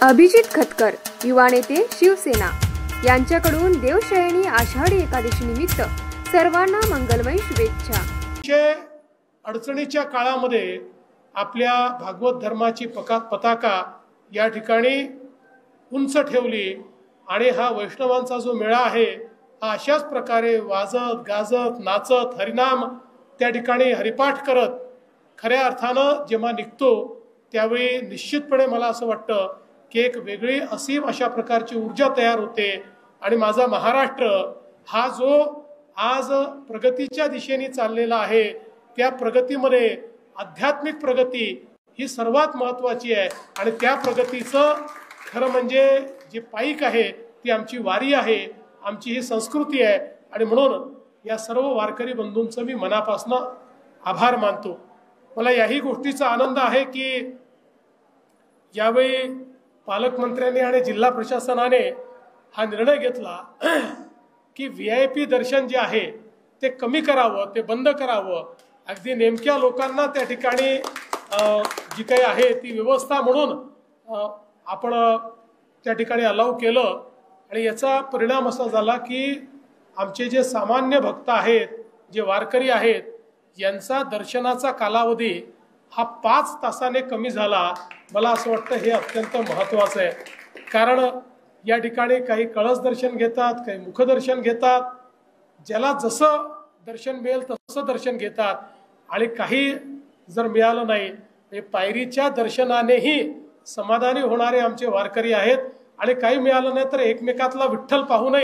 अभिजित खतकर युवा नेते शिवसेना यांच्याकडून देवशयनी आषाढी एकादशी निमित्त सर्वांना मंगलमय शुभेच्छा। अडचणीच्या काळामध्ये आपल्या भागवत धर्माची पताका या ठिकाणी उंच ठेवली आणि हा वैष्णवांचा जो मेळा आहे हा अशाच प्रकारे वाजत गाजत नाचत हरिनाम त्या ठिकाणी हरिपाठ करत खऱ्या अर्थानं जेव्हा निघतो त्यावेळी निश्चितपणे मला असं वाटतं की एक वेगळी असीम अशा प्रकारची ऊर्जा तयार होते आणि माझा महाराष्ट्र हा जो आज प्रगतीच्या दिशेने चाललेला आहे त्या प्रगतीमध्ये आध्यात्मिक प्रगती ही सर्वात महत्त्वाची आहे आणि त्या प्रगतीचं खरं म्हणजे जे पाईक आहे ती आमची वारी आहे, आमची ही संस्कृती आहे आणि म्हणून या सर्व वारकरी बंधूंचं मी मनापासून आभार मानतो। मला याही गोष्टीचा आनंद आहे की यावेळी पालकमंत्र्यांनी आणि जिल्हा प्रशासनाने हा निर्णय घेतला की VIP दर्शन जे आहे ते कमी करावं, ते बंद करावं, अगदी नेमक्या लोकांना त्या ठिकाणी जी काही आहे ती व्यवस्था म्हणून आपण त्या ठिकाणी अलाउ केलं आणि याचा परिणाम असा झाला की आमचे जे सामान्य भक्त आहेत, जे वारकरी आहेत, यांचा दर्शनाचा कालावधी हा 5 तासाने कमी झाला। मला असं वाटतं हे अत्यंत महत्त्वाचं आहे, कारण या ठिकाणी काही कळस दर्शन घेतात, काही मुखदर्शन घेतात, ज्याला जसं दर्शन मिळेल तसं दर्शन घेतात आणि काही जर मिळालं नाही पायरीच्या दर्शनानेही समाधानी होणारे आमचे वारकरी आहेत आणि काही मिळालं नाही तर एकमेकातला विठ्ठल पाहू नये